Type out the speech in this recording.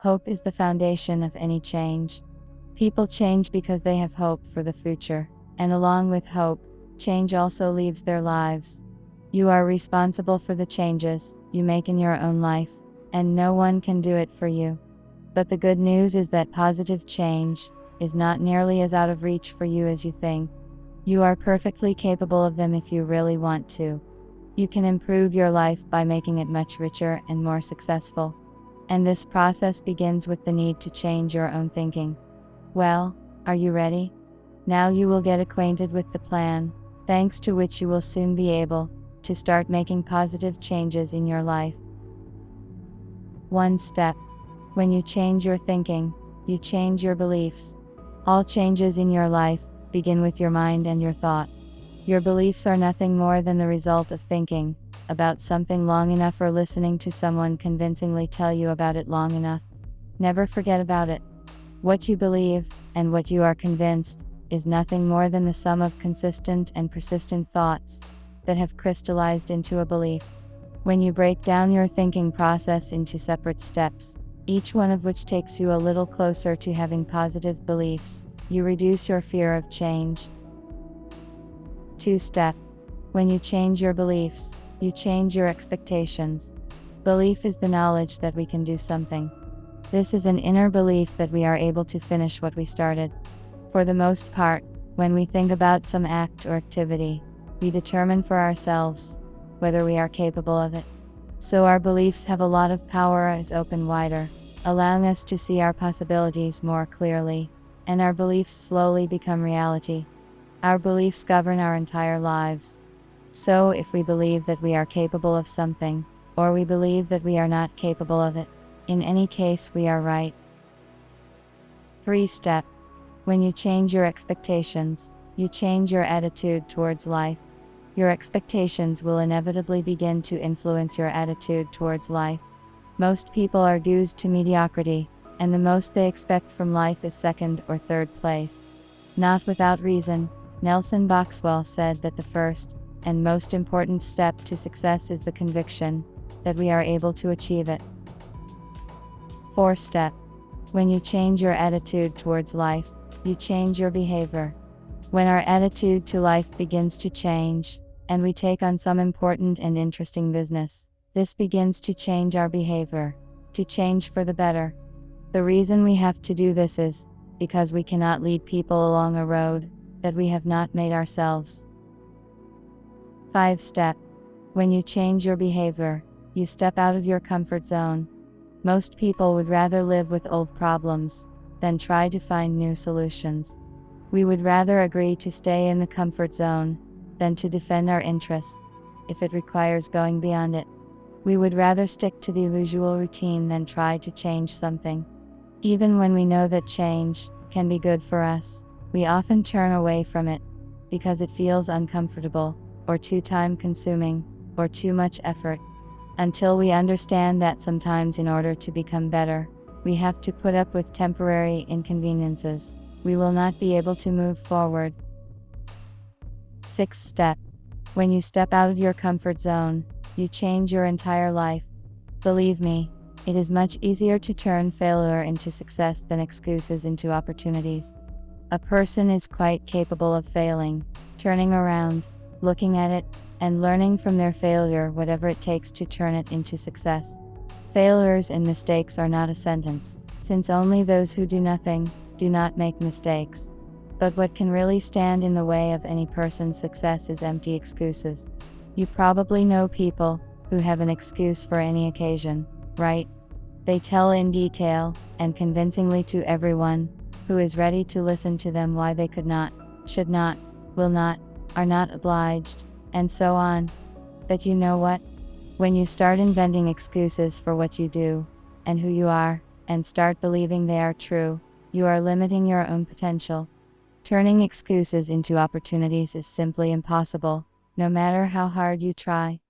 Hope is the foundation of any change. People change because they have hope for the future, and along with hope, change also leaves their lives. You are responsible for the changes you make in your own life, and no one can do it for you. But the good news is that positive change is not nearly as out of reach for you as you think. You are perfectly capable of them if you really want to. You can improve your life by making it much richer and more successful. And this process begins with the need to change your own thinking. Well, are you ready? Now you will get acquainted with the plan, thanks to which you will soon be able to start making positive changes in your life. 1 step. When you change your thinking, you change your beliefs. All changes in your life begin with your mind and your thought. Your beliefs are nothing more than the result of thinking about something long enough or listening to someone convincingly tell you about it long enough. Never forget about it. What you believe, and what you are convinced, is nothing more than the sum of consistent and persistent thoughts that have crystallized into a belief. When you break down your thinking process into separate steps, each one of which takes you a little closer to having positive beliefs, you reduce your fear of change. 2 step. When you change your beliefs, you change your expectations. Belief is the knowledge that we can do something. This is an inner belief that we are able to finish what we started. For the most part, when we think about some act or activity, we determine for ourselves whether we are capable of it. So our beliefs have a lot of power as open wider, allowing us to see our possibilities more clearly, and our beliefs slowly become reality. Our beliefs govern our entire lives. So if we believe that we are capable of something, or we believe that we are not capable of it, in any case we are right. 3 step. When you change your expectations, you change your attitude towards life. Your expectations will inevitably begin to influence your attitude towards life. Most people are reduced to mediocrity, and the most they expect from life is 2nd or 3rd place. Not without reason, Nelson Boxwell said that the first and most important step to success is the conviction that we are able to achieve it. 4 step. When you change your attitude towards life, you change your behavior. When our attitude to life begins to change, and we take on some important and interesting business, this begins to change our behavior, to change for the better. The reason we have to do this is because we cannot lead people along a road that we have not made ourselves. 5 step. When you change your behavior, you step out of your comfort zone. Most people would rather live with old problems than try to find new solutions. We would rather agree to stay in the comfort zone than to defend our interests, if it requires going beyond it. We would rather stick to the usual routine than try to change something. Even when we know that change can be good for us, we often turn away from it because it feels uncomfortable, or too time-consuming, or too much effort. Until we understand that sometimes in order to become better, we have to put up with temporary inconveniences, we will not be able to move forward. 6th step. When you step out of your comfort zone, you change your entire life. Believe me, it is much easier to turn failure into success than excuses into opportunities. A person is quite capable of failing, turning around, looking at it, and learning from their failure whatever it takes to turn it into success. Failures and mistakes are not a sentence, since only those who do nothing do not make mistakes. But what can really stand in the way of any person's success is empty excuses. You probably know people who have an excuse for any occasion, right? They tell in detail and convincingly to everyone who is ready to listen to them why they could not, should not, will not, are not obliged, and so on. But you know what? When you start inventing excuses for what you do and who you are, and start believing they are true, you are limiting your own potential. Turning excuses into opportunities is simply impossible, no matter how hard you try.